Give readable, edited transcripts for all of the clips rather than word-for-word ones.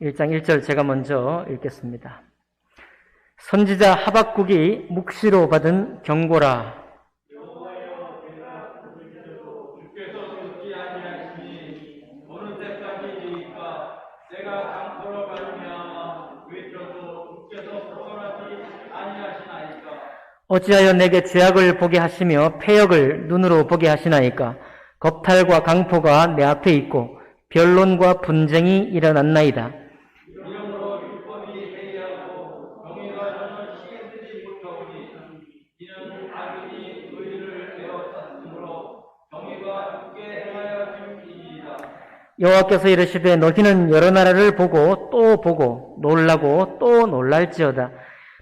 1장 1절 제가 먼저 읽겠습니다. 선지자 하박국이 묵시로 받은 경고라. 여호와여, 내가 부르짖어도 주께서 듣지 아니하시니 어느 때까지이까? 내가 강포로 말미암아 외쳐도 주께서 벗어나지 아니하시나이까? 어찌하여 내게 죄악을 보게 하시며 패역을 눈으로 보게 하시나이까? 겁탈과 강포가 내 앞에 있고 변론과 분쟁이 일어났나이다. 이러므로 율법이 해이하고 정의가 전혀 시행되지 못하오니 이는 악인이 의를 에워쌌으므로 정의가 죽게 행하여 줌이니이다. 여호와께서 이르시되 너희는 여러 나라를 보고 또 보고 놀라고 또 놀랄지어다.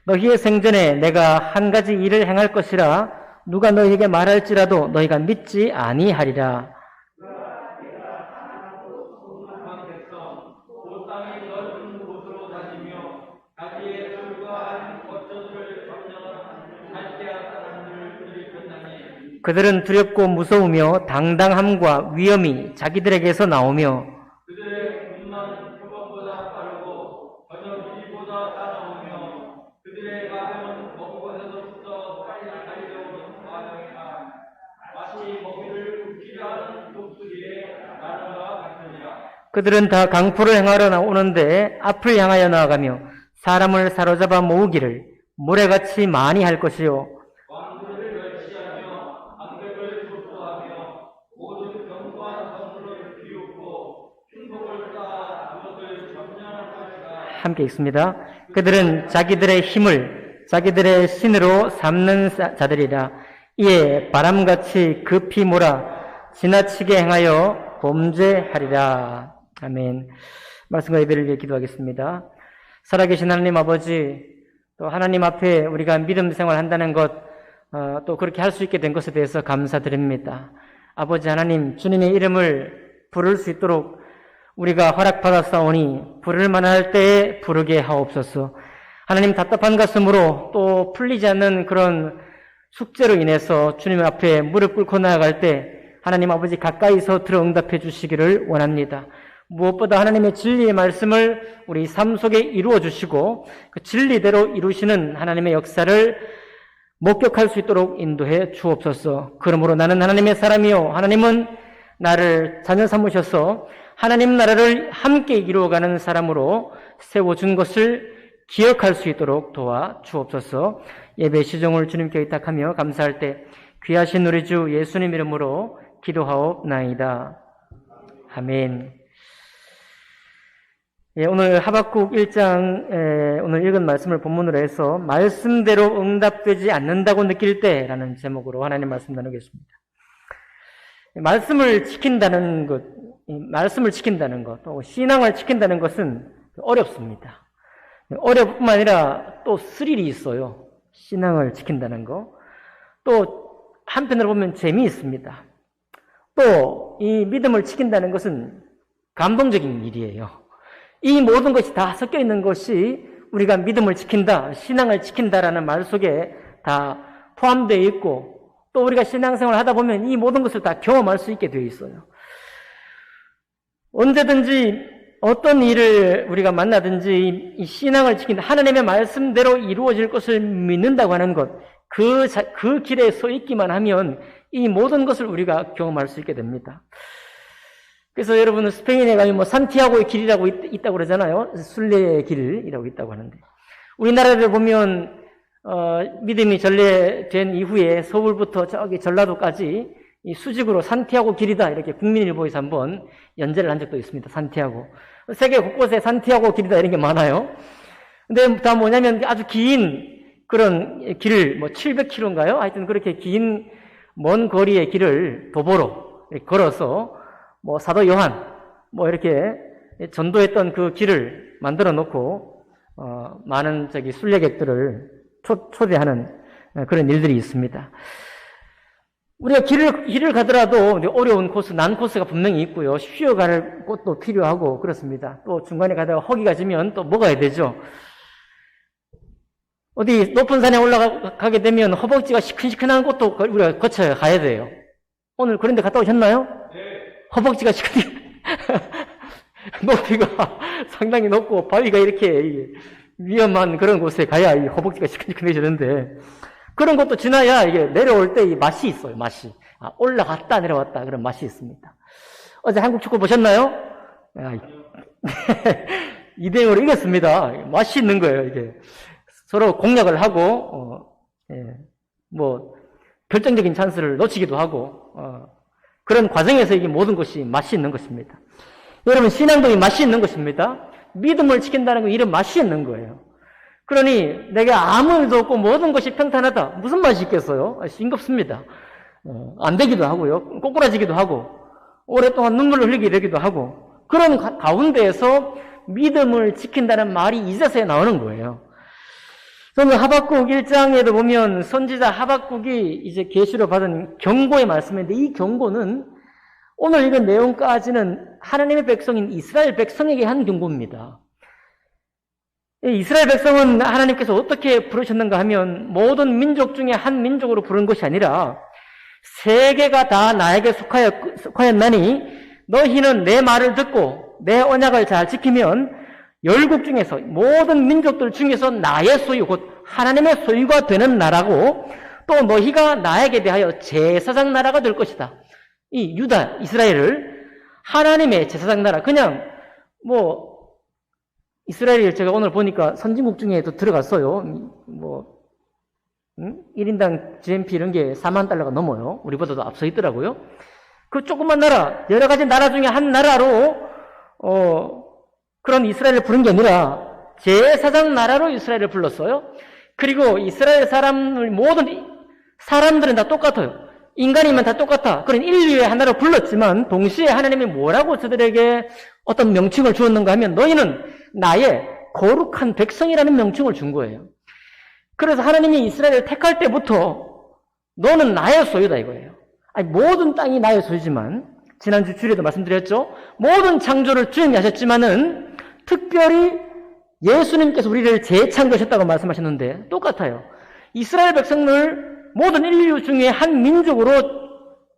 너희의 생전에 내가 한 가지 일을 행할 것이라 누가 너희에게 말할지라도 너희가 믿지 아니하리라. 그 땅이 넓은 곳으로 다니며 자기의 술과 한 겉옷을 함께한 사람들을 일으켰나니 그들은 두렵고 무서우며 당당함과 위엄이 자기들에게서 나오며 그들의 군만 표범보다 빠르고 저녁이보다 싸나오며 그들의 가슴은 먼 곳에서부터 빨리 달려오는 과정이나 마치 먹이를 굽히려 하는 독수리의 나라와 같으니라. 그들은 다 강포를 행하러 나오는데 앞을 향하여 나아가며 사람을 사로잡아 모으기를 모래같이 많이 할 것이요 왕들을 멸시하며 악백을 조소하며 모든 견고한 성물을 비웃고 흉복을 쌓아 그것을 점령할 것이다. 함께 읽습니다. 그들은 자기들의 힘을 자기들의 신으로 삼는 자들이라. 이에 바람같이 급히 몰아 지나치게 행하여 범죄하리라. 아멘. 말씀과 예배를 위해 기도하겠습니다. 살아계신 하나님 아버지, 또 하나님 앞에 우리가 믿음 생활한다는 것, 또 그렇게 할 수 있게 된 것에 대해서 감사드립니다. 아버지 하나님, 주님의 이름을 부를 수 있도록 우리가 허락받았사오니 부를 만할 때에 부르게 하옵소서. 하나님, 답답한 가슴으로 또 풀리지 않는 그런 숙제로 인해서 주님 앞에 무릎 꿇고 나아갈 때 하나님 아버지 가까이서 들어 응답해 주시기를 원합니다. 무엇보다 하나님의 진리의 말씀을 우리 삶 속에 이루어 주시고 그 진리대로 이루시는 하나님의 역사를 목격할 수 있도록 인도해 주옵소서. 그러므로 나는 하나님의 사람이요 하나님은 나를 자녀 삼으셔서 하나님 나라를 함께 이루어가는 사람으로 세워준 것을 기억할 수 있도록 도와 주옵소서. 예배 시종을 주님께 의탁하며 감사할 때 귀하신 우리 주 예수님 이름으로 기도하옵나이다. 아멘. 예, 오늘 하박국 1장 오늘 읽은 말씀을 본문으로 해서 말씀대로 응답되지 않는다고 느낄 때라는 제목으로 하나님 말씀 나누겠습니다. 말씀을 지킨다는 것, 또 신앙을 지킨다는 것은 어렵습니다. 어려울 뿐만 아니라 또 스릴이 있어요. 신앙을 지킨다는 거. 또 한편으로 보면 재미있습니다. 또 이 믿음을 지킨다는 것은 감동적인 일이에요. 이 모든 것이 다 섞여 있는 것이 우리가 믿음을 지킨다, 신앙을 지킨다라는 말 속에 다 포함되어 있고 또 우리가 신앙생활을 하다 보면 이 모든 것을 다 경험할 수 있게 되어 있어요. 언제든지 어떤 일을 우리가 만나든지 이 신앙을 지킨다, 하나님의 말씀대로 이루어질 것을 믿는다고 하는 것, 그 길에 서 있기만 하면 이 모든 것을 우리가 경험할 수 있게 됩니다. 그래서 여러분은 스페인에 가면 산티아고의 길이라고 있다고 그러잖아요. 순례의 길이라고 있다고 하는데. 우리나라를 보면, 믿음이 전래된 이후에 서울부터 저기 전라도까지 이 수직으로 산티아고 길이다. 이렇게 국민일보에서 한번 연재를 한 적도 있습니다. 산티아고. 세계 곳곳에 산티아고 길이다. 이런 게 많아요. 근데 다 뭐냐면 아주 긴 그런 길을 700km인가요? 하여튼 그렇게 긴 먼 거리의 길을 도보로 걸어서 사도 요한, 이렇게 전도했던 그 길을 만들어 놓고, 많은 순례객들을 초대하는 그런 일들이 있습니다. 우리가 길을 가더라도 어려운 코스, 난 코스가 분명히 있고요. 쉬어갈 곳도 필요하고 그렇습니다. 또 중간에 가다가 허기가 지면 또 먹어야 되죠. 어디 높은 산에 올라가게 되면 허벅지가 시큰시큰한 곳도 우리가 거쳐야 가야 돼요. 오늘 그런 데 갔다 오셨나요? 네. 허벅지가 시큰시큰. 높이가 상당히 높고 바위가 이렇게 위험한 그런 곳에 가야 이 허벅지가 시큰시큰해지는데 그런 것도 지나야 이게 내려올 때 이 맛이 있어요. 맛이. 올라갔다 내려왔다 그런 맛이 있습니다. 어제 한국 축구 보셨나요? 2대0으로 이겼습니다. 맛이 있는 거예요. 이게 서로 공략을 하고 뭐 결정적인 찬스를 놓치기도 하고 그런 과정에서 이게 모든 것이 맛이 있는 것입니다. 여러분 신앙도 이 맛이 있는 것입니다. 믿음을 지킨다는 건 이런 맛이 있는 거예요. 그러니 내가 아무 일도 없고 모든 것이 평탄하다. 무슨 맛이 있겠어요? 싱겁습니다. 안 되기도 하고요. 꼬꾸라지기도 하고 오랫동안 눈물을 흘리게 되기도 하고 그런 가운데에서 믿음을 지킨다는 말이 이제서야 나오는 거예요. 저는 하박국 1장에도 보면 선지자 하박국이 이제 계시로 받은 경고의 말씀인데 이 경고는 오늘 읽은 내용까지는 하나님의 백성인 이스라엘 백성에게 한 경고입니다. 이스라엘 백성은 하나님께서 어떻게 부르셨는가 하면 모든 민족 중에 한 민족으로 부른 것이 아니라 세계가 다 나에게 속하였나니 너희는 내 말을 듣고 내 언약을 잘 지키면 열국 중에서 모든 민족들 중에서 나의 소유 곧 하나님의 소유가 되는 나라고 또 너희가 나에게 대하여 제사장 나라가 될 것이다. 이 유다 이스라엘을 하나님의 제사장 나라 그냥 뭐 이스라엘이 제가 오늘 보니까 선진국 중에도 들어갔어요. 뭐 1인당 GNP 이런 게 4만 달러가 넘어요. 우리보다도 앞서 있더라고요. 그 조그만 나라, 여러 가지 나라 중에 한 나라로 그런 이스라엘을 부른 게 아니라 제사장 나라로 이스라엘을 불렀어요. 그리고 이스라엘 모든 사람들은 다 똑같아요. 인간이면 다 똑같아. 그런 인류의 하나로 불렀지만 동시에 하나님이 뭐라고 저들에게 어떤 명칭을 주었는가 하면 너희는 나의 거룩한 백성이라는 명칭을 준 거예요. 그래서 하나님이 이스라엘을 택할 때부터 너는 나의 소유다 이거예요. 모든 땅이 나의 소유지만 지난주 주일에도 말씀드렸죠. 모든 창조를 주님이 하셨지만은 특별히 예수님께서 우리를 재창조하셨다고 말씀하셨는데 똑같아요. 이스라엘 백성을 모든 인류 중에 한 민족으로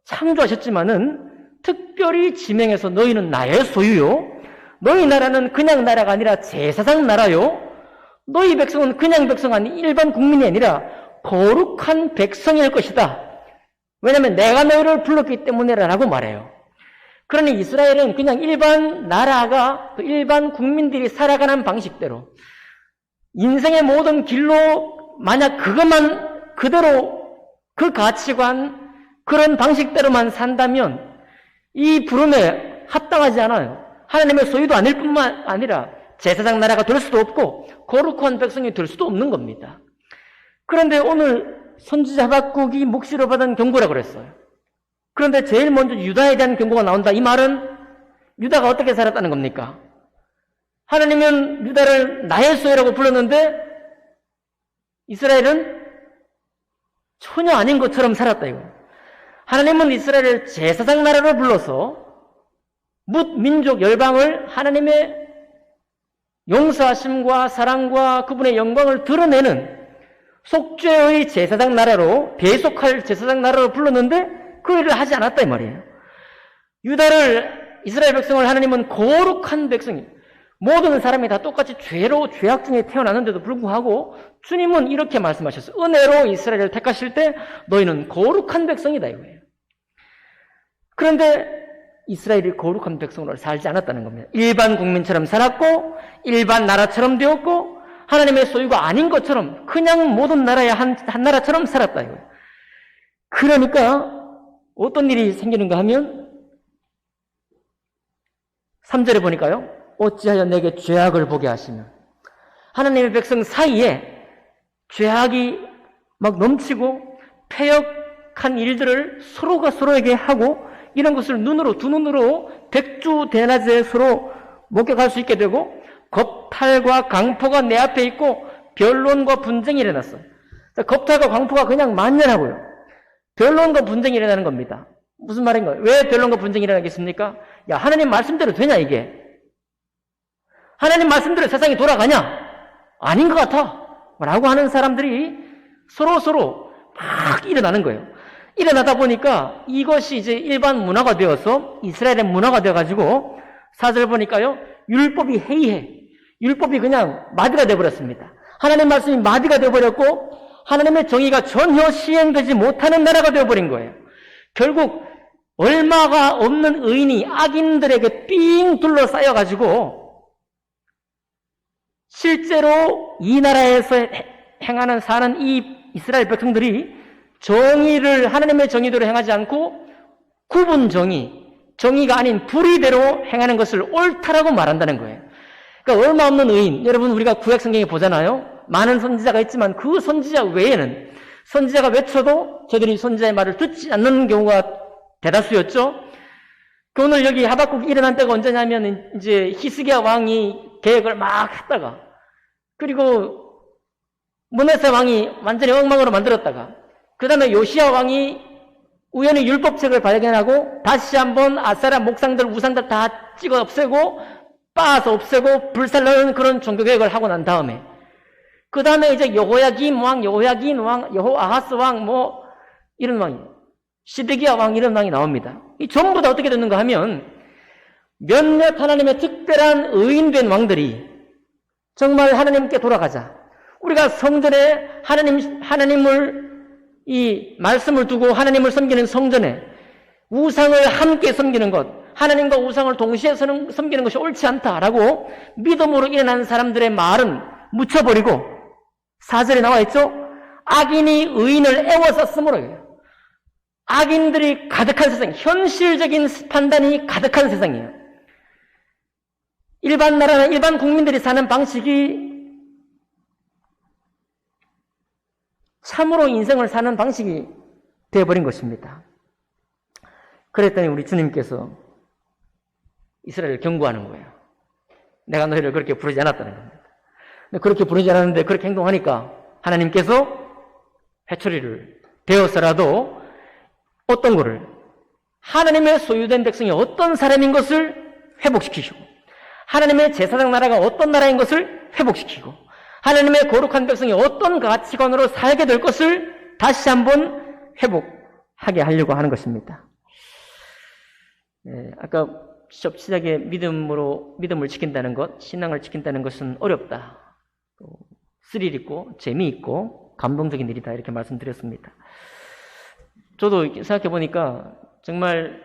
창조하셨지만은 특별히 지명해서 너희는 나의 소유요. 너희 나라는 그냥 나라가 아니라 제사장 나라요. 너희 백성은 그냥 백성 아니 일반 국민이 아니라 거룩한 백성일 것이다. 왜냐하면 내가 너희를 불렀기 때문이라고 말해요. 그러니 이스라엘은 그냥 일반 나라가 또 일반 국민들이 살아가는 방식대로 인생의 모든 길로 만약 그것만 그대로 그 가치관 그런 방식대로만 산다면 이 부름에 합당하지 않아요. 하나님의 소유도 아닐 뿐만 아니라 제사장 나라가 될 수도 없고 거룩한 백성이 될 수도 없는 겁니다. 그런데 오늘 선지자 하박국이 묵시로 받은 경고라고 그랬어요. 그런데 제일 먼저 유다에 대한 경고가 나온다. 이 말은 유다가 어떻게 살았다는 겁니까? 하나님은 유다를 나의 소유라고 불렀는데 이스라엘은 전혀 아닌 것처럼 살았다 이거. 하나님은 이스라엘을 제사장 나라로 불러서 뭇 민족 열방을 하나님의 용서하심과 사랑과 그분의 영광을 드러내는 속죄의 제사장 나라로 배속할 제사장 나라로 불렀는데 그 일을 하지 않았다 이 말이에요. 이스라엘 백성을 하나님은 거룩한 백성이 모든 사람이 다 똑같이 죄악 중에 태어나는데도 불구하고 주님은 이렇게 말씀하셨어요. 은혜로 이스라엘을 택하실 때 너희는 거룩한 백성이다 이거예요. 그런데 이스라엘이 거룩한 백성으로 살지 않았다는 겁니다. 일반 국민처럼 살았고 일반 나라처럼 되었고 하나님의 소유가 아닌 것처럼 그냥 모든 나라의 한 나라처럼 살았다 이거예요. 그러니까 어떤 일이 생기는가 하면 3절에 보니까요. 어찌하여 내게 죄악을 보게 하시면 하나님의 백성 사이에 죄악이 막 넘치고 패역한 일들을 서로가 서로에게 하고 이런 것을 두 눈으로 백주대낮에 서로 목격할 수 있게 되고 겁탈과 강포가 내 앞에 있고 변론과 분쟁이 일어났어요. 겁탈과 강포가 그냥 만연하고요. 변론과 분쟁이 일어나는 겁니다. 무슨 말인가요? 왜 변론과 분쟁이 일어나겠습니까? 야, 하나님 말씀대로 되냐 이게? 하나님 말씀대로 세상이 돌아가냐? 아닌 것 같아. 라고 하는 사람들이 서로 막 일어나는 거예요. 일어나다 보니까 이것이 이제 일반 문화가 되어서 이스라엘의 문화가 되어가지고 4절 보니까요. 율법이 해이해. 율법이 그냥 마비가 되어버렸습니다. 하나님 말씀이 마비가 되어버렸고 하나님의 정의가 전혀 시행되지 못하는 나라가 되어버린 거예요. 결국 얼마가 없는 의인이 악인들에게 삥 둘러싸여가지고 실제로 이 나라에서 행하는 사는 이 이스라엘 백성들이 정의를 하나님의 정의대로 행하지 않고 구분 정의가 아닌 불의대로 행하는 것을 옳다라고 말한다는 거예요. 그러니까 얼마 없는 의인, 여러분 우리가 구약 성경에 보잖아요. 많은 선지자가 있지만 그 선지자 외에는 선지자가 외쳐도 저들이 선지자의 말을 듣지 않는 경우가 대다수였죠. 오늘 여기 하박국이 일어난 때가 언제냐면 이제 히스기야 왕이 계획을 막 했다가 그리고 므낫세 왕이 완전히 엉망으로 만들었다가 그 다음에 요시야 왕이 우연히 율법책을 발견하고 다시 한번 아세라 목상들 우상들 다 찍어 없애고 빻아서 없애고 불살라는 그런 종교개혁을 하고 난 다음에 그 다음에 이제 여호야긴 왕, 여호아하스 왕 이런 왕이 시드기야 왕 이런 왕이 나옵니다. 이 전부 다 어떻게 됐는가 하면 몇몇 하나님의 특별한 의인된 왕들이 정말 하나님께 돌아가자. 우리가 성전에 하나님을 이 말씀을 두고 하나님을 섬기는 성전에 우상을 함께 섬기는 것, 하나님과 우상을 동시에 섬기는 것이 옳지 않다라고 믿음으로 일어난 사람들의 말은 묻혀버리고 4절에 나와 있죠. 악인이 의인을 애워쌌으므로요. 악인들이 가득한 세상, 현실적인 판단이 가득한 세상이에요. 일반 나라나 일반 국민들이 사는 방식이 참으로 인생을 사는 방식이 되어버린 것입니다. 그랬더니 우리 주님께서 이스라엘을 경고하는 거예요. 내가 너희를 그렇게 부르지 않았다는 겁니다. 그렇게 부르지 않았는데 그렇게 행동하니까 하나님께서 회초리를 대어서라도 어떤 거를 하나님의 소유된 백성이 어떤 사람인 것을 회복시키시고 하나님의 제사장 나라가 어떤 나라인 것을 회복시키고 하나님의 거룩한 백성이 어떤 가치관으로 살게 될 것을 다시 한번 회복하게 하려고 하는 것입니다. 아까 수업 시작에 믿음을 지킨다는 것, 신앙을 지킨다는 것은 어렵다. 또 스릴 있고 재미있고 감동적인 일이다 이렇게 말씀드렸습니다. 저도 생각해 보니까 정말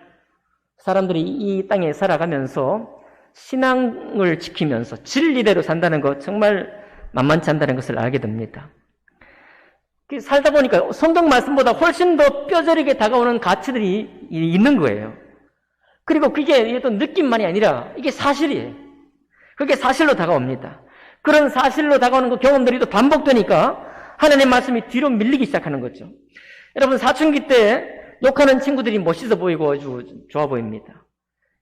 사람들이 이 땅에 살아가면서 신앙을 지키면서 진리대로 산다는 것 정말 만만치 않다는 것을 알게 됩니다. 살다 보니까 성경 말씀보다 훨씬 더 뼈저리게 다가오는 가치들이 있는 거예요. 그리고 그게 어떤 느낌만이 아니라 이게 사실이에요. 그게 사실로 다가옵니다. 그런 사실로 다가오는 그 경험들이 또 반복되니까 하나님의 말씀이 뒤로 밀리기 시작하는 거죠. 여러분 사춘기 때 욕하는 친구들이 멋있어 보이고 아주 좋아 보입니다.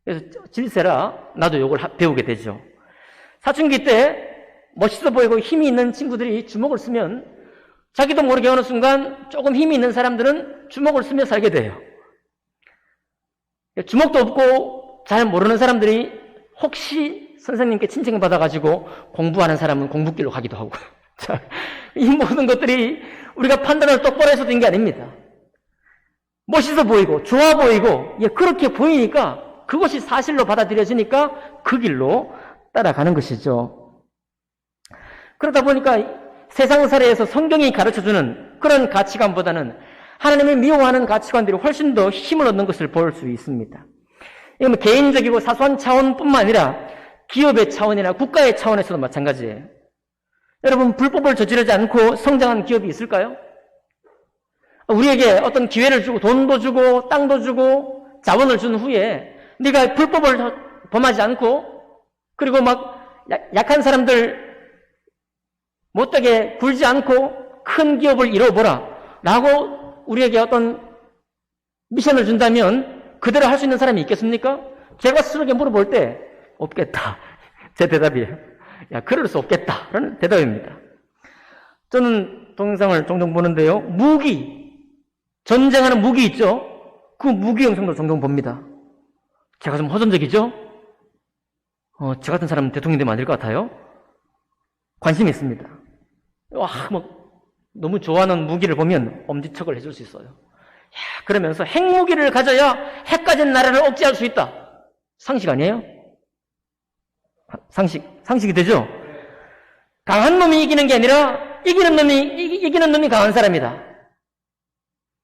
그래서 질세라 나도 욕을 배우게 되죠. 사춘기 때 멋있어 보이고 힘이 있는 친구들이 주먹을 쓰면 자기도 모르게 어느 순간 조금 힘이 있는 사람들은 주먹을 쓰며 살게 돼요. 주먹도 없고 잘 모르는 사람들이 혹시 선생님께 칭찬받아가지고 공부하는 사람은 공부길로 가기도 하고 자, 이 모든 것들이 우리가 판단을 똑바로 해서 된 게 아닙니다. 멋있어 보이고 좋아 보이고 그렇게 보이니까 그것이 사실로 받아들여지니까 그 길로 따라가는 것이죠. 그러다 보니까 세상사례에서 성경이 가르쳐주는 그런 가치관보다는 하나님을 미워하는 가치관들이 훨씬 더 힘을 얻는 것을 볼 수 있습니다. 이건 개인적이고 사소한 차원뿐만 아니라 기업의 차원이나 국가의 차원에서도 마찬가지예요. 여러분 불법을 저지르지 않고 성장한 기업이 있을까요? 우리에게 어떤 기회를 주고 돈도 주고 땅도 주고 자원을 준 후에 네가 불법을 범하지 않고 그리고 막 약한 사람들 못되게 굴지 않고 큰 기업을 이뤄보라 라고 우리에게 어떤 미션을 준다면 그대로 할 수 있는 사람이 있겠습니까? 제가 스스로에게 물어볼 때 없겠다. 제 대답이에요. 그럴 수 없겠다 라는 대답입니다. 저는 동영상을 종종 보는데요. 전쟁하는 무기 있죠? 그 무기 영상도 종종 봅니다. 제가 좀 호전적이죠? 저 같은 사람은 대통령 되면 안 될 것 같아요? 관심이 있습니다. 너무 좋아하는 무기를 보면 엄지척을 해줄 수 있어요. 그러면서 핵무기를 가져야 핵 가진 나라를 억제할 수 있다. 상식 아니에요? 상식이 되죠? 강한 놈이 이기는 게 아니라 이기는 놈이 강한 사람이다.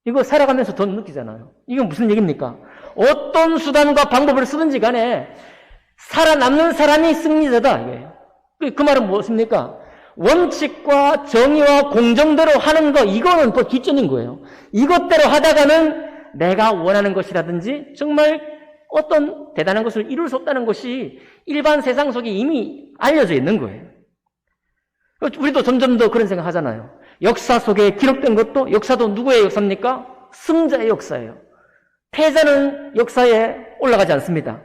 이거 살아가면서 더 느끼잖아요. 이건 무슨 얘기입니까? 어떤 수단과 방법을 쓰든지 간에 살아남는 사람이 승리자다. 이거예요. 그 말은 무엇입니까? 원칙과 정의와 공정대로 하는 거, 이거는 또 뒷전인 거예요. 이것대로 하다가는 내가 원하는 것이라든지 정말 어떤 대단한 것을 이룰 수 없다는 것이 일반 세상 속에 이미 알려져 있는 거예요. 우리도 점점 더 그런 생각 하잖아요. 역사 속에 기록된 것도, 역사도 누구의 역사입니까? 승자의 역사예요. 패자는 역사에 올라가지 않습니다.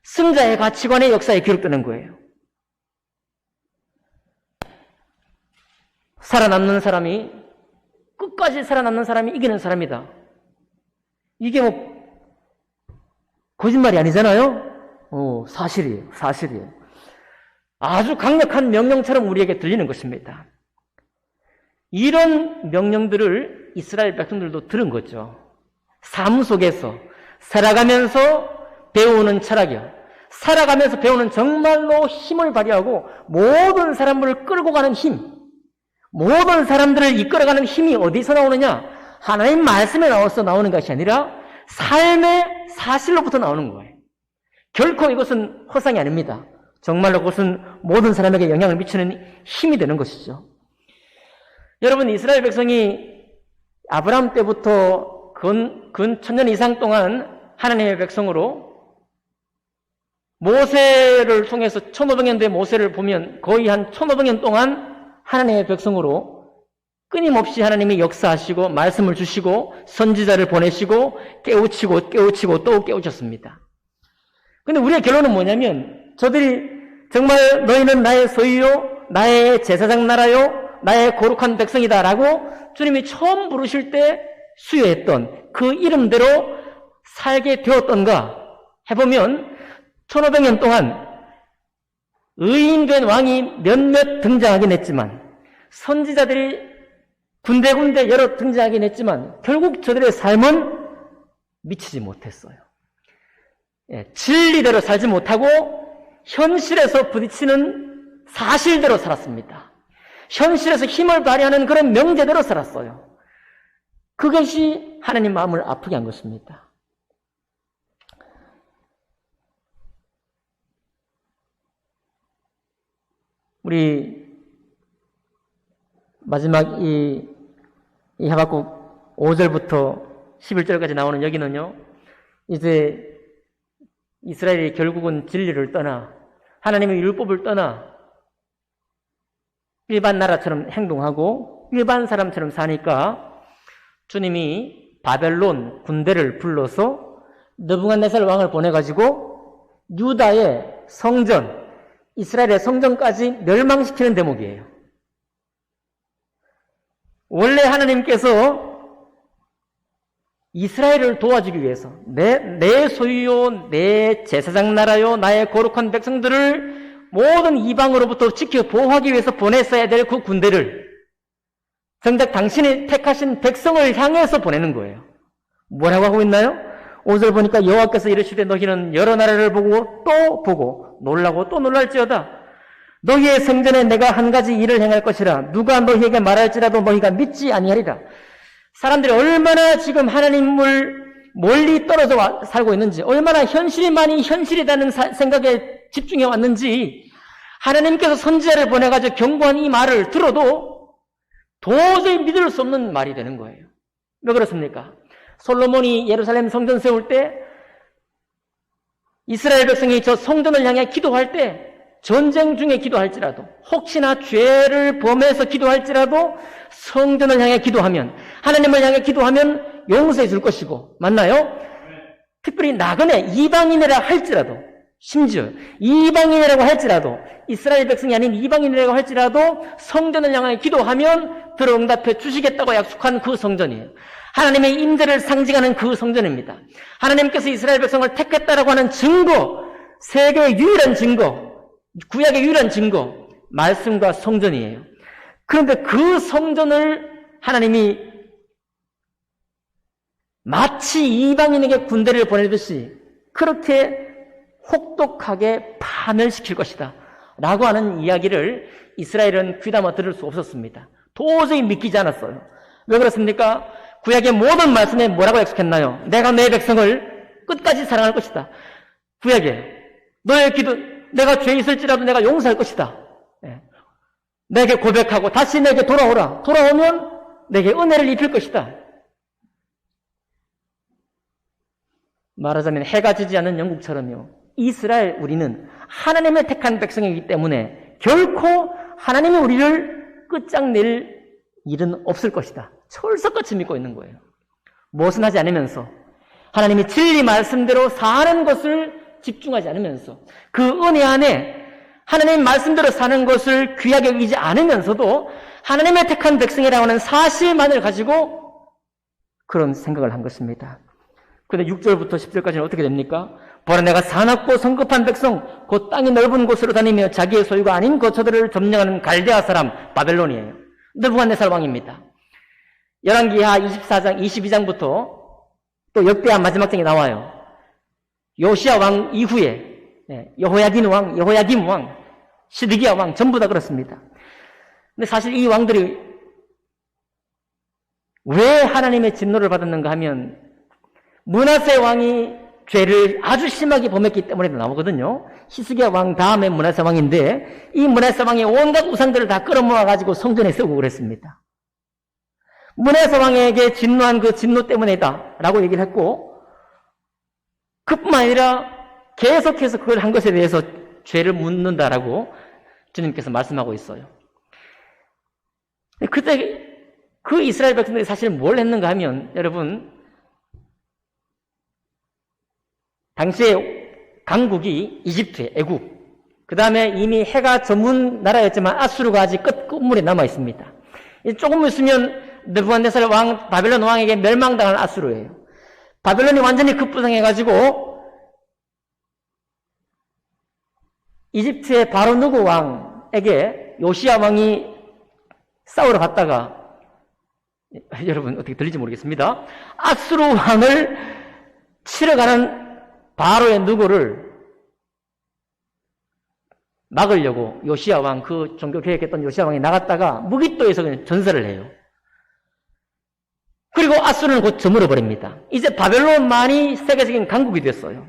승자의 가치관의 역사에 기록되는 거예요. 살아남는 사람이, 끝까지 살아남는 사람이 이기는 사람이다. 이게 거짓말이 아니잖아요? 사실이에요. 아주 강력한 명령처럼 우리에게 들리는 것입니다. 이런 명령들을 이스라엘 백성들도 들은 거죠. 삶 속에서 살아가면서 배우는 철학이요. 살아가면서 배우는 정말로 힘을 발휘하고 모든 사람을 끌고 가는 힘, 모든 사람들을 이끌어가는 힘이 어디서 나오느냐? 하나님 말씀에 나와서 나오는 것이 아니라 삶의 사실로부터 나오는 거예요. 결코 이것은 허상이 아닙니다. 정말로 그것은 모든 사람에게 영향을 미치는 힘이 되는 것이죠. 여러분, 이스라엘 백성이 아브라함 때부터 근 1000년 이상 동안 하나님의 백성으로 모세를 통해서 1500년 된 모세를 보면 거의 한 1500년 동안 하나님의 백성으로 끊임없이 하나님이 역사하시고 말씀을 주시고 선지자를 보내시고 깨우치고 또 깨우쳤습니다. 근데 우리의 결론은 뭐냐면 저들이 정말 너희는 나의 소유요, 나의 제사장 나라요, 나의 거룩한 백성이다 라고 주님이 처음 부르실 때 수여했던 그 이름대로 살게 되었던가 해보면 1500년 동안 의인된 왕이 몇몇 등장하긴 했지만 선지자들이 군데군데 여러 등장하긴 했지만 결국 저들의 삶은 미치지 못했어요. 진리대로 살지 못하고 현실에서 부딪히는 사실대로 살았습니다. 현실에서 힘을 발휘하는 그런 명제대로 살았어요. 그것이 하나님 마음을 아프게 한 것입니다. 우리 마지막 이 하박국 5절부터 11절까지 나오는 여기는요, 이제 이스라엘이 결국은 진리를 떠나 하나님의 율법을 떠나 일반 나라처럼 행동하고 일반 사람처럼 사니까 주님이 바벨론 군대를 불러서 느부갓네살 왕을 보내가지고 유다의 성전, 이스라엘의 성전까지 멸망시키는 대목이에요. 원래 하나님께서 이스라엘을 도와주기 위해서 내 소유요, 내 제사장 나라요, 나의 거룩한 백성들을 모든 이방으로부터 지켜 보호하기 위해서 보냈어야 될 그 군대를 정작 당신이 택하신 백성을 향해서 보내는 거예요. 뭐라고 하고 있나요? 5절 보니까 여호와께서 이르시되 너희는 여러 나라를 보고 또 보고 놀라고 또 놀랄지어다. 너희의 성전에 내가 한 가지 일을 행할 것이라. 누가 너희에게 말할지라도 너희가 믿지 아니하리라. 사람들이 얼마나 지금 하나님을 멀리 떨어져 살고 있는지, 얼마나 현실만이 현실이라는 생각에 집중해 왔는지 하나님께서 선지자를 보내가지고 경고한 이 말을 들어도 도저히 믿을 수 없는 말이 되는 거예요. 왜 그렇습니까? 솔로몬이 예루살렘 성전 세울 때 이스라엘 백성이 저 성전을 향해 기도할 때 전쟁 중에 기도할지라도 혹시나 죄를 범해서 기도할지라도 성전을 향해 기도하면 하나님을 향해 기도하면 용서해 줄 것이고 맞나요? 특별히 나그네 이방인이라 할지라도 심지어 이방인이라고 할지라도 이스라엘 백성이 아닌 이방인이라고 할지라도 성전을 향해 기도하면 들어응답해 주시겠다고 약속한 그 성전이에요. 하나님의 임재를 상징하는 그 성전입니다. 하나님께서 이스라엘 백성을 택했다라고 하는 증거, 세계의 유일한 증거, 구약의 유일한 증거, 말씀과 성전이에요. 그런데 그 성전을 하나님이 마치 이방인에게 군대를 보내듯이 그렇게 혹독하게 파멸시킬 것이다 라고 하는 이야기를 이스라엘은 귀담아 들을 수 없었습니다. 도저히 믿기지 않았어요. 왜 그렇습니까? 구약의 모든 말씀에 뭐라고 약속했나요? 내가 내 백성을 끝까지 사랑할 것이다. 구약에 너의 기도, 내가 죄 있을지라도 내가 용서할 것이다. 내게 고백하고 다시 내게 돌아오라. 돌아오면 내게 은혜를 입힐 것이다. 말하자면 해가 지지 않는 영국처럼요. 이스라엘 우리는 하나님의 택한 백성이기 때문에 결코 하나님이 우리를 끝장낼 일은 없을 것이다. 철석같이 믿고 있는 거예요. 무엇은 하지 않으면서 하나님이 진리 말씀대로 사는 것을 집중하지 않으면서 그 은혜 안에 하나님 말씀대로 사는 것을 귀하게 여기지 않으면서도 하나님의 택한 백성이라고 하는 사실만을 가지고 그런 생각을 한 것입니다. 그런데 6절부터 10절까지는 어떻게 됩니까? 보라 내가 사납고 성급한 백성 곧 땅이 넓은 곳으로 다니며 자기의 소유가 아닌 거처들을 점령하는 갈대아 사람 바벨론이에요. 느부갓네살 왕입니다. 열왕기하 24장 22장부터 또 역대하 마지막 장에 나와요. 요시야 왕 이후에 여호야긴 왕, 여호야김 왕, 시드기야 왕 전부 다 그렇습니다. 근데 사실 이 왕들이 왜 하나님의 진노를 받았는가 하면 므낫세 왕이 죄를 아주 심하게 범했기 때문에 나오거든요. 히스기야 왕 다음에 므낫세 왕인데 이 므낫세 왕이 온갖 우상들을 다 끌어모아가지고 성전에 쓰고 그랬습니다. 므낫세 왕에게 진노한 그 진노 때문이다 라고 얘기를 했고 그뿐만 아니라 계속해서 그걸 한 것에 대해서 죄를 묻는다라고 주님께서 말씀하고 있어요. 그때 그 이스라엘 백성들이 사실 뭘 했는가 하면 여러분 당시에 강국이 이집트, 애국 그 다음에 이미 해가 저문 나라였지만 아수르가 아직 끝물에 남아 있습니다. 조금 있으면 느부갓네살 왕, 바벨론 왕에게 멸망당한 아수르예요. 바벨론이 완전히 급부상해가지고 이집트의 바로 누구 왕에게 요시야 왕이 싸우러 갔다가 여러분 어떻게 들릴지 모르겠습니다. 아수르 왕을 치러 가는 바로의 누구를 막으려고 요시야 왕, 그 종교 개혁했던 요시야 왕이 나갔다가 무기또에서 그냥 전사를 해요. 그리고 아수르는 곧 저물어 버립니다. 이제 바벨론만이 세계적인 강국이 됐어요.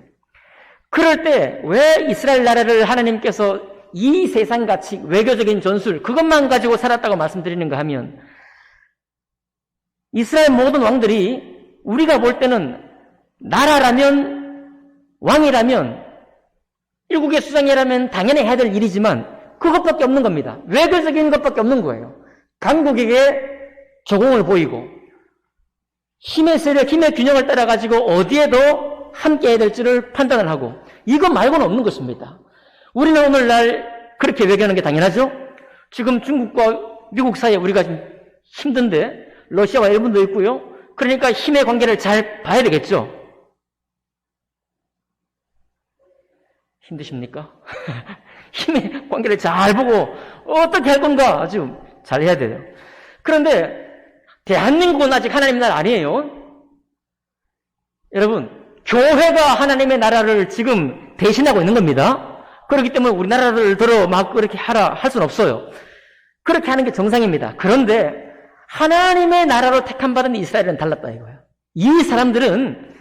그럴 때 왜 이스라엘 나라를 하나님께서 이 세상 가치, 외교적인 전술 그것만 가지고 살았다고 말씀드리는가 하면 이스라엘 모든 왕들이 우리가 볼 때는 나라라면 왕이라면 일국의 수장이라면 당연히 해야 될 일이지만 그것밖에 없는 겁니다. 외교적인 것밖에 없는 거예요. 강국에게 조공을 보이고 힘의 세력, 힘의 균형을 따라가지고 어디에도 함께 해야 될지를 판단을 하고 이거 말고는 없는 것입니다. 우리는 오늘날 그렇게 외교하는 게 당연하죠? 지금 중국과 미국 사이에 우리가 좀 힘든데 러시아와 일본도 있고요. 그러니까 힘의 관계를 잘 봐야 되겠죠? 힘드십니까? 힘의 관계를 잘 보고 어떻게 할 건가 아주 잘 해야 돼요. 그런데 대한민국은 아직 하나님 나라 아니에요. 여러분, 교회가 하나님의 나라를 지금 대신하고 있는 겁니다. 그렇기 때문에 우리나라를 들어 막 그렇게 할 수는 없어요. 그렇게 하는 게 정상입니다. 그런데 하나님의 나라로 택함받은 이스라엘은 달랐다 이거예요. 이 사람들은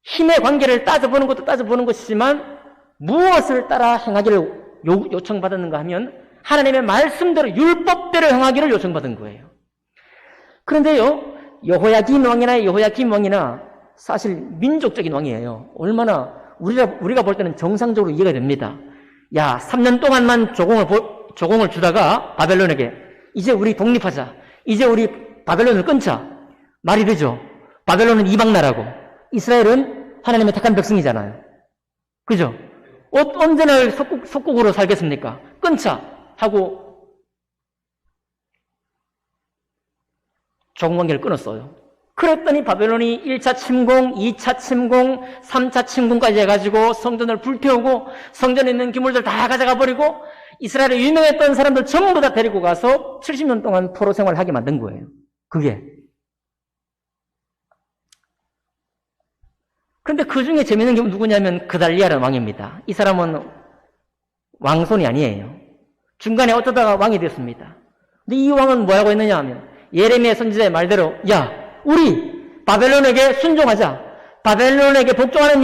힘의 관계를 따져보는 것도 따져보는 것이지만 무엇을 따라 행하기를 요청받았는가 하면 하나님의 말씀대로 율법대로 행하기를 요청받은 거예요. 그런데요, 여호야긴 왕이나 여호야김 왕이나 사실 민족적인 왕이에요. 얼마나 우리가 볼 때는 정상적으로 이해가 됩니다. 야, 3년 동안만 조공을 주다가 바벨론에게 이제 우리 독립하자. 이제 우리 바벨론을 끊자. 말이 되죠. 바벨론은 이방 나라고 이스라엘은 하나님의 택한 백성이잖아요. 그죠? 언제나 속국으로 살겠습니까? 끊자 하고 조공관계를 끊었어요. 그랬더니 바벨론이 1차 침공, 2차 침공, 3차 침공까지 해가지고 성전을 불태우고 성전에 있는 기물들 다 가져가 버리고 이스라엘에 유명했던 사람들 전부 다 데리고 가서 70년 동안 포로 생활을 하게 만든 거예요. 그게. 그런데 그 중에 재미있는 게 누구냐면 그달리아라는 왕입니다. 이 사람은 왕손이 아니에요. 중간에 어쩌다가 왕이 됐습니다. 근데 이 왕은 뭐라고 했느냐 하면 예레미야 선지자의 말대로 야 우리 바벨론에게 순종하자. 바벨론에게 복종하는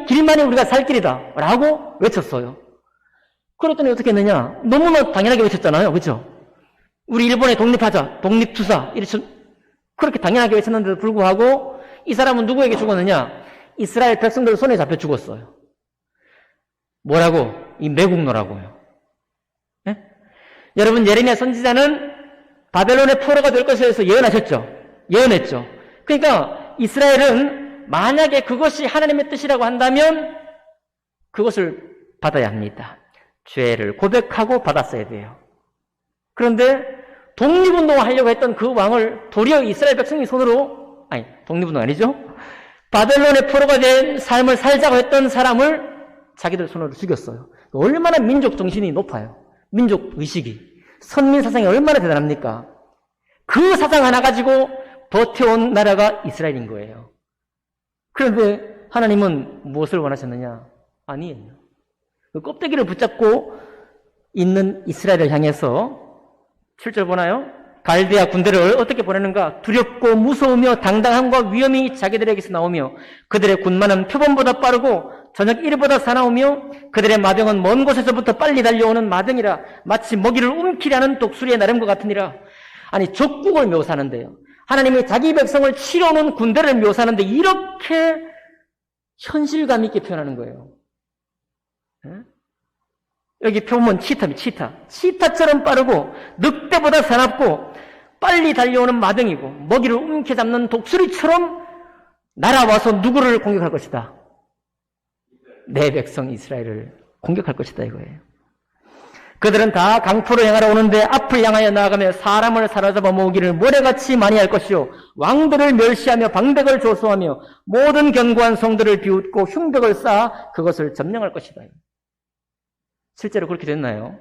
길만이 우리가 살 길이다 라고 외쳤어요. 그랬더니 어떻게 했느냐? 너무나 당연하게 외쳤잖아요. 그렇죠? 우리 일본에 독립하자. 독립투사. 그렇게 당연하게 외쳤는데도 불구하고 이 사람은 누구에게 죽었느냐? 이스라엘 백성들 손에 잡혀 죽었어요. 뭐라고? 이 매국노라고요. 예? 여러분 예레미야 선지자는 바벨론의 포로가 될 것에 대해서 예언하셨죠? 예언했죠. 그러니까 이스라엘은 만약에 그것이 하나님의 뜻이라고 한다면 그것을 받아야 합니다. 죄를 고백하고 받았어야 돼요. 그런데 독립운동을 하려고 했던 그 왕을 도리어 이스라엘 백성의 손으로, 아니 독립운동 아니죠? 바벨론의 포로가 된 삶을 살자고 했던 사람을 자기들 손으로 죽였어요. 얼마나 민족 정신이 높아요. 민족 의식이. 선민 사상이 얼마나 대단합니까? 그 사상 하나 가지고 버텨온 나라가 이스라엘인 거예요. 그런데 하나님은 무엇을 원하셨느냐? 아니에요. 그 껍데기를 붙잡고 있는 이스라엘을 향해서 7절 보나요? 갈대아 군대를 어떻게 보내는가? 두렵고 무서우며 당당함과 위험이 자기들에게서 나오며 그들의 군마는 표범보다 빠르고 저녁 이르보다 사나우며 그들의 마병은 먼 곳에서부터 빨리 달려오는 마병이라 마치 먹이를 움키려는 독수리의 나름과 같으니라. 아니 적국을 묘사하는데요. 하나님이 자기 백성을 치러오는 군대를 묘사하는데 이렇게 현실감 있게 표현하는 거예요. 여기 표본 치타처럼 빠르고 늑대보다 사납고 빨리 달려오는 마병이고 먹이를 움켜잡는 독수리처럼 날아와서 누구를 공격할 것이다? 내 백성 이스라엘을 공격할 것이다 이거예요. 그들은 다 강포로 향하러 오는데 앞을 향하여 나아가며 사람을 사로잡아 모으기를 모래같이 많이 할 것이요 왕들을 멸시하며 방백을 조소하며 모든 견고한 성들을 비웃고 흉벽을 쌓아 그것을 점령할 것이다. 실제로 그렇게 됐나요?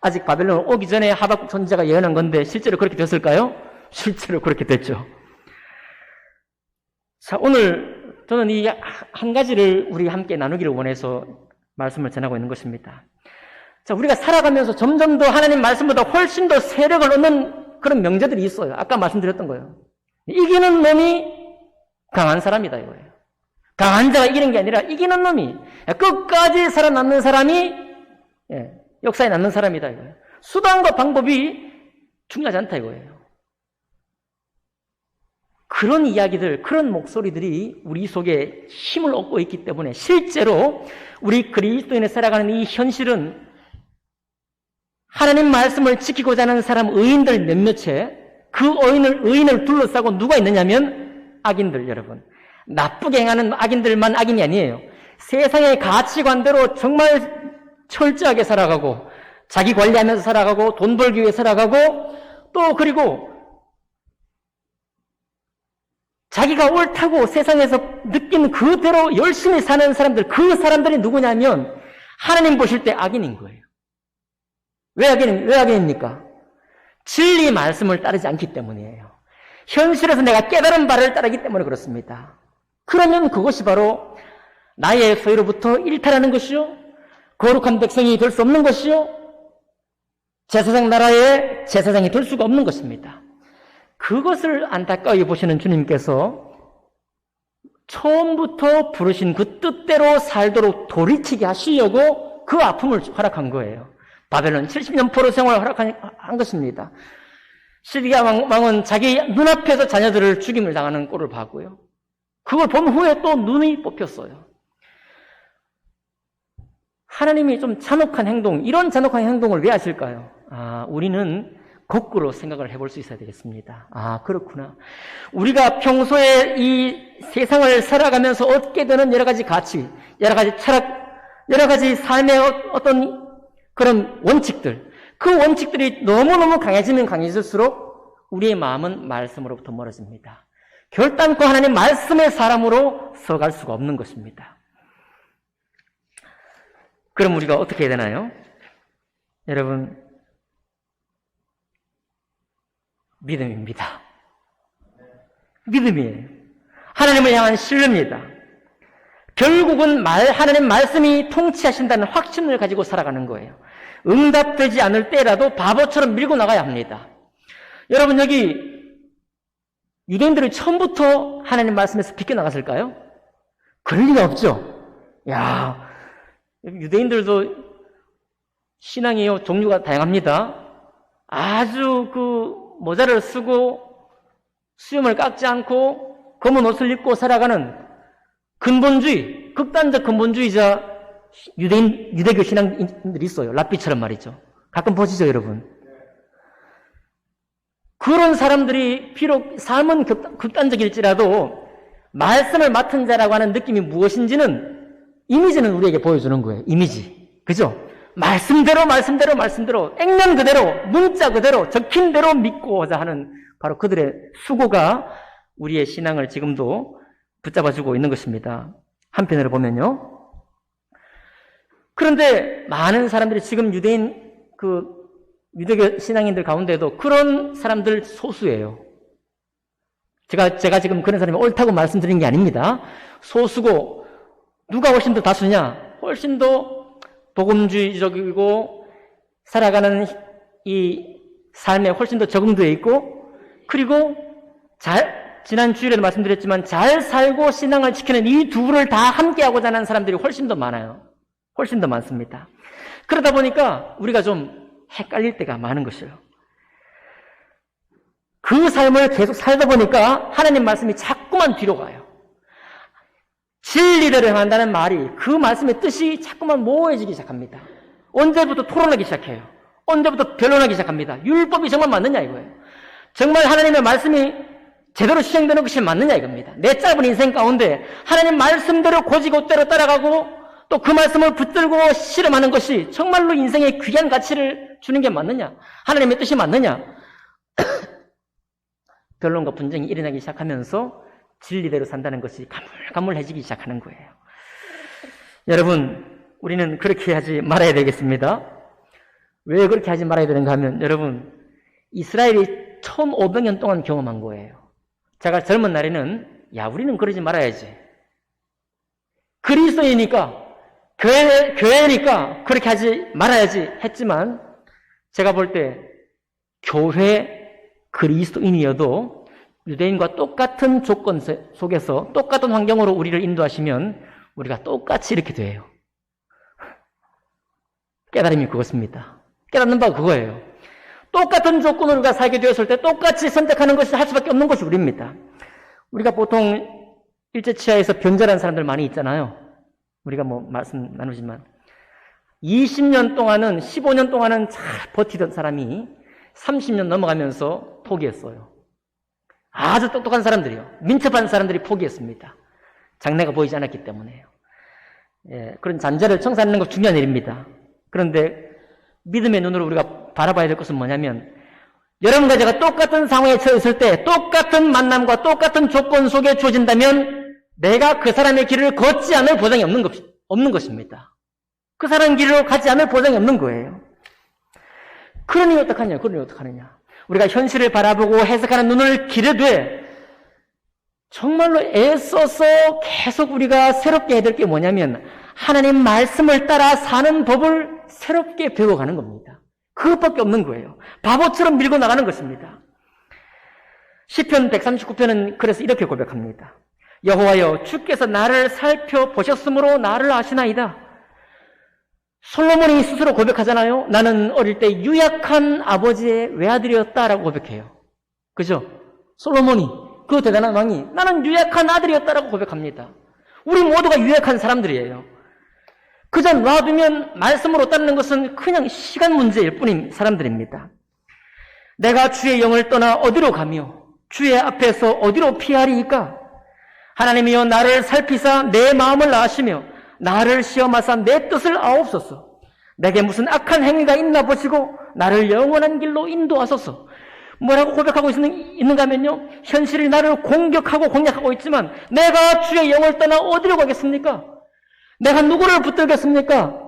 아직 바벨론 오기 전에 하박국 선지자가 예언한 건데 실제로 그렇게 됐을까요? 실제로 그렇게 됐죠. 자, 오늘 저는 이 한 가지를 우리 함께 나누기를 원해서 말씀을 전하고 있는 것입니다. 자, 우리가 살아가면서 점점 더 하나님 말씀보다 훨씬 더 세력을 얻는 그런 명제들이 있어요. 아까 말씀드렸던 거예요. 이기는 놈이 강한 사람이다 이거예요. 강한 자가 이기는 게 아니라 이기는 놈이 끝까지 살아남는 사람이 역사에 남는 사람이다 이거예요. 수단과 방법이 중요하지 않다 이거예요. 그런 이야기들, 그런 목소리들이 우리 속에 힘을 얻고 있기 때문에 실제로 우리 그리스도인에 살아가는 이 현실은 하나님 말씀을 지키고자 하는 사람 의인들 몇몇에 그 의인을 둘러싸고 누가 있느냐면 악인들 여러분. 나쁘게 행하는 악인들만 악인이 아니에요. 세상의 가치관대로 정말 철저하게 살아가고 자기 관리하면서 살아가고 돈 벌기 위해 살아가고 또 그리고 자기가 옳다고 세상에서 느낀 그대로 열심히 사는 사람들, 그 사람들이 누구냐면 하나님 보실 때 악인인 거예요. 왜 악인입니까? 진리 말씀을 따르지 않기 때문이에요. 현실에서 내가 깨달은 바를 따르기 때문에 그렇습니다. 그러면 그것이 바로 나의 소유로부터 일탈하는 것이요, 거룩한 백성이 될 수 없는 것이요, 제사장 나라의 제사장이 될 수가 없는 것입니다. 그것을 안타까이 보시는 주님께서 처음부터 부르신 그 뜻대로 살도록 돌이키게 하시려고 그 아픔을 허락한 거예요. 바벨론 70년 포로 생활을 허락한 것입니다. 시드기야 왕은 자기 눈앞에서 자녀들을 죽임을 당하는 꼴을 봤고요. 그걸 본 후에 또 눈이 뽑혔어요. 하나님이 좀 잔혹한 행동, 이런 잔혹한 행동을 왜 하실까요? 우리는 거꾸로 생각을 해볼 수 있어야 되겠습니다. 그렇구나. 우리가 평소에 이 세상을 살아가면서 얻게 되는 여러 가지 가치, 여러 가지 철학, 여러 가지 삶의 어떤 그런 원칙들, 그 원칙들이 너무너무 강해지면 강해질수록 우리의 마음은 말씀으로부터 멀어집니다. 결단코 하나님 말씀의 사람으로 서갈 수가 없는 것입니다. 그럼 우리가 어떻게 해야 되나요? 여러분, 믿음입니다. 믿음이에요. 하나님을 향한 신뢰입니다. 결국은 하나님 말씀이 통치하신다는 확신을 가지고 살아가는 거예요. 응답되지 않을 때라도 바보처럼 밀고 나가야 합니다. 여러분, 여기 유대인들이 처음부터 하나님 말씀에서 비껴나갔을까요? 그럴 리가 없죠. 야, 유대인들도 신앙이요, 종류가 다양합니다. 아주 모자를 쓰고 수염을 깎지 않고 검은 옷을 입고 살아가는 근본주의, 극단적 근본주의자 유대교 신앙인들이 있어요. 랍비처럼 말이죠. 가끔 보시죠, 여러분. 그런 사람들이 비록 삶은 극단적일지라도 말씀을 맡은 자라고 하는 느낌이 무엇인지는 이미지는 우리에게 보여주는 거예요. 이미지. 그죠? 말씀대로 액면 그대로 문자 그대로 적힌 대로 믿고자 하는 바로 그들의 수고가 우리의 신앙을 지금도 붙잡아주고 있는 것입니다. 한편으로 보면요. 그런데 많은 사람들이 지금 유대교 신앙인들 가운데도 그런 사람들 소수예요. 제가 지금 그런 사람이 옳다고 말씀드린 게 아닙니다. 소수고, 누가 훨씬 더 다수냐? 훨씬 더 복음주의적이고 살아가는 이 삶에 훨씬 더 적응되어 있고, 그리고 지난 주일에도 말씀드렸지만 잘 살고 신앙을 지키는 이 두를 다 함께하고자 하는 사람들이 훨씬 더 많아요. 훨씬 더 많습니다. 그러다 보니까 우리가 좀 헷갈릴 때가 많은 것이에요. 그 삶을 계속 살다 보니까 하나님 말씀이 자꾸만 뒤로 가요. 진리대로 행한다는 말이 그 말씀의 뜻이 자꾸만 모호해지기 시작합니다. 언제부터 토론하기 시작해요. 언제부터 변론하기 시작합니다. 율법이 정말 맞느냐 이거예요. 정말 하나님의 말씀이 제대로 시행되는 것이 맞느냐 이겁니다. 내 짧은 인생 가운데 하나님 말씀대로 고지고대로 따라가고 또 그 말씀을 붙들고 실험하는 것이 정말로 인생의 귀한 가치를 주는 게 맞느냐? 하나님의 뜻이 맞느냐? 변론과 분쟁이 일어나기 시작하면서 진리대로 산다는 것이 가물가물해지기 시작하는 거예요. 여러분, 우리는 그렇게 하지 말아야 되겠습니다. 왜 그렇게 하지 말아야 되는가 하면, 여러분, 이스라엘이 1500년 동안 경험한 거예요. 제가 젊은 날에는 우리는 그러지 말아야지. 그리스도이니까, 교회니까 그렇게 하지 말아야지 했지만, 제가 볼 때 교회 그리스도인이어도 유대인과 똑같은 조건 속에서 똑같은 환경으로 우리를 인도하시면 우리가 똑같이 이렇게 돼요. 깨달음이 그것입니다. 깨닫는 바가 그거예요. 똑같은 조건으로 우리가 살게 되었을 때 똑같이 선택하는 것이 할 수밖에 없는 것이 우리입니다. 우리가 보통 일제치하에서 변절한 사람들 많이 있잖아요. 우리가 말씀 나누지만 20년 동안은 15년 동안은 잘 버티던 사람이 30년 넘어가면서 포기했어요. 아주 똑똑한 사람들이요. 민첩한 사람들이 포기했습니다. 장래가 보이지 않았기 때문에요. 그런 잔재를 청산하는 것 중요한 일입니다. 그런데 믿음의 눈으로 우리가 바라봐야 될 것은 뭐냐면 여러분과 제가 똑같은 상황에 처했을 때 똑같은 만남과 똑같은 조건 속에 주어진다면 내가 그 사람의 길을 걷지 않을 보장이 없는 것입니다. 그 사람 길로 가지 않을 보장이 없는 거예요. 그러니 어떡하느냐. 우리가 현실을 바라보고 해석하는 눈을 기르되 정말로 애써서 계속 우리가 새롭게 해야 될 게 뭐냐면 하나님 말씀을 따라 사는 법을 새롭게 배워가는 겁니다. 그것밖에 없는 거예요. 바보처럼 밀고 나가는 것입니다. 시편 139편은 그래서 이렇게 고백합니다. 여호와여 주께서 나를 살펴보셨으므로 나를 아시나이다. 솔로몬이 스스로 고백하잖아요. 나는 어릴 때 유약한 아버지의 외아들이었다라고 고백해요. 그죠? 솔로몬이, 그 대단한 왕이 나는 유약한 아들이었다라고 고백합니다. 우리 모두가 유약한 사람들이에요. 그저 놔두면 말씀으로 따르는 것은 그냥 시간 문제일 뿐인 사람들입니다. 내가 주의 영을 떠나 어디로 가며 주의 앞에서 어디로 피하리이까? 하나님이여 나를 살피사 내 마음을 아시며 나를 시험하사 내 뜻을 아옵소서. 내게 무슨 악한 행위가 있나 보시고 나를 영원한 길로 인도하소서. 뭐라고 고백하고 있는가 하면요, 현실이 나를 공격하고 공략하고 있지만 내가 주의 영을 떠나 어디로 가겠습니까? 내가 누구를 붙들겠습니까?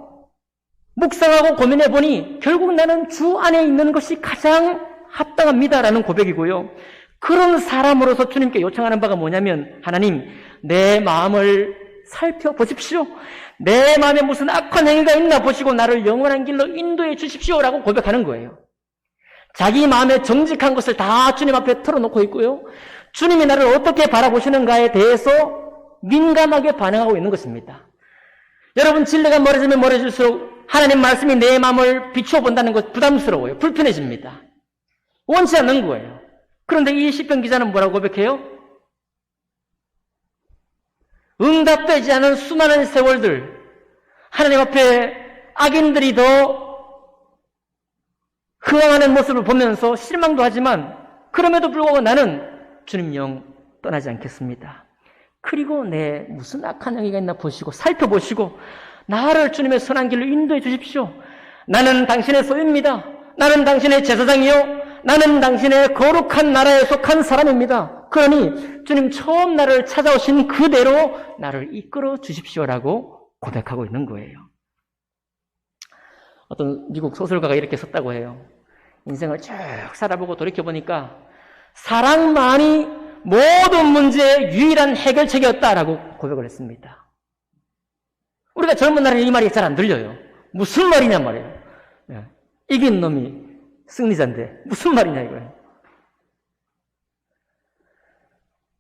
묵상하고 고민해 보니 결국 나는 주 안에 있는 것이 가장 합당합니다라는 고백이고요. 그런 사람으로서 주님께 요청하는 바가 뭐냐면 하나님, 내 마음을 살펴보십시오. 내 마음에 무슨 악한 행위가 있나 보시고 나를 영원한 길로 인도해 주십시오라고 고백하는 거예요. 자기 마음에 정직한 것을 다 주님 앞에 털어놓고 있고요. 주님이 나를 어떻게 바라보시는가에 대해서 민감하게 반응하고 있는 것입니다. 여러분, 진리가 멀어지면 멀어질수록 하나님 말씀이 내 마음을 비추어 본다는 것 부담스러워요. 불편해집니다. 원치 않는 거예요. 그런데 이 시편 기자는 뭐라고 고백해요? 응답되지 않은 수많은 세월들, 하나님 앞에 악인들이 더 흥황하는 모습을 보면서 실망도 하지만 그럼에도 불구하고 나는 주님 영 떠나지 않겠습니다. 그리고 내 무슨 악한 행위가 있나 보시고 살펴보시고 나를 주님의 선한 길로 인도해 주십시오. 나는 당신의 소유입니다. 나는 당신의 제사장이요. 나는 당신의 거룩한 나라에 속한 사람입니다. 그러니 주님 처음 나를 찾아오신 그대로 나를 이끌어 주십시오라고 고백하고 있는 거예요. 어떤 미국 소설가가 이렇게 썼다고 해요. 인생을 쭉 살아보고 돌이켜보니까 사랑만이 모든 문제의 유일한 해결책이었다라고 고백을 했습니다. 우리가 젊은 날에는 이 말이 잘 안 들려요. 무슨 말이냐 말이에요. 이긴 놈이 승리자인데 무슨 말이냐 이거예요.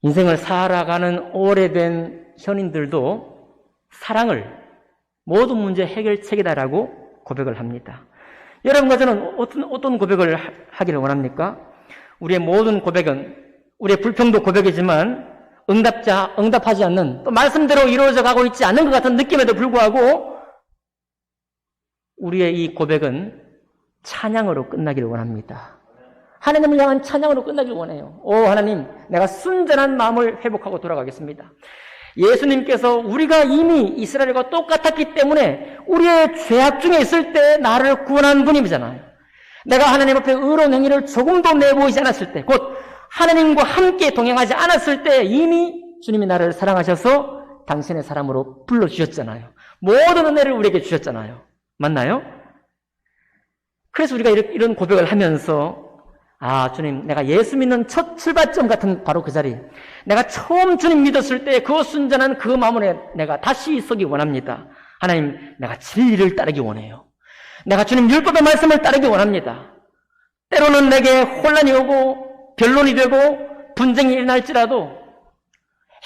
인생을 살아가는 오래된 현인들도 사랑을 모든 문제 해결책이다라고 고백을 합니다. 여러분과 저는 어떤 고백을 하기를 원합니까? 우리의 모든 고백은 우리의 불평도 고백이지만 응답하지 않는 또 말씀대로 이루어져 가고 있지 않는 것 같은 느낌에도 불구하고 우리의 이 고백은 찬양으로 끝나기를 원합니다. 하나님을 향한 찬양으로 끝나기를 원해요. 오 하나님, 내가 순전한 마음을 회복하고 돌아가겠습니다. 예수님께서 우리가 이미 이스라엘과 똑같았기 때문에 우리의 죄악 중에 있을 때 나를 구원한 분이잖아요. 내가 하나님 앞에 의로운 행위를 조금도 내보이지 않았을 때, 곧 하나님과 함께 동행하지 않았을 때 이미 주님이 나를 사랑하셔서 당신의 사람으로 불러주셨잖아요. 모든 은혜를 우리에게 주셨잖아요. 맞나요? 그래서 우리가 이런 고백을 하면서 아 주님, 내가 예수 믿는 첫 출발점 같은 바로 그 자리, 내가 처음 주님 믿었을 때 그 순전한 그 마음에 내가 다시 서기 원합니다. 하나님, 내가 진리를 따르기 원해요. 내가 주님 율법의 말씀을 따르기 원합니다. 때로는 내게 혼란이 오고 변론이 되고 분쟁이 일어날지라도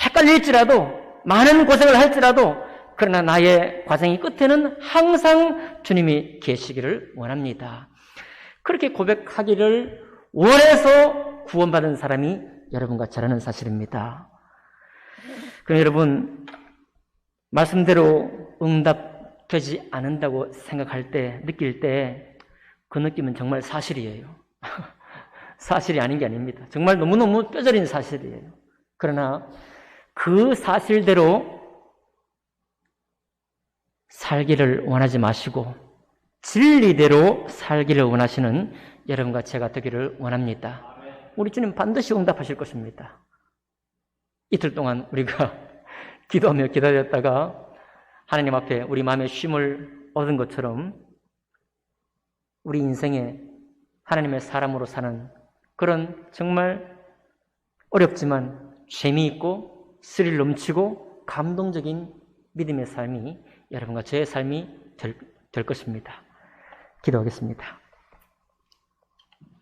헷갈릴지라도 많은 고생을 할지라도 그러나 나의 과정의 끝에는 항상 주님이 계시기를 원합니다. 그렇게 고백하기를 원해서 구원받은 사람이 여러분과 저라는 사실입니다. 그럼 여러분, 말씀대로 응답되지 않는다고 생각할 때, 느낄 때 그 느낌은 정말 사실이에요. 사실이 아닌 게 아닙니다. 정말 너무너무 뼈저린 사실이에요. 그러나 그 사실대로 살기를 원하지 마시고 진리대로 살기를 원하시는 여러분과 제가 되기를 원합니다. 우리 주님 반드시 응답하실 것입니다. 이틀 동안 우리가 기도하며 기다렸다가 하나님 앞에 우리 마음의 쉼을 얻은 것처럼 우리 인생에 하나님의 사람으로 사는 그런 정말 어렵지만 재미있고 스릴 넘치고 감동적인 믿음의 삶이 여러분과 저의 삶이 될 것입니다. 기도하겠습니다.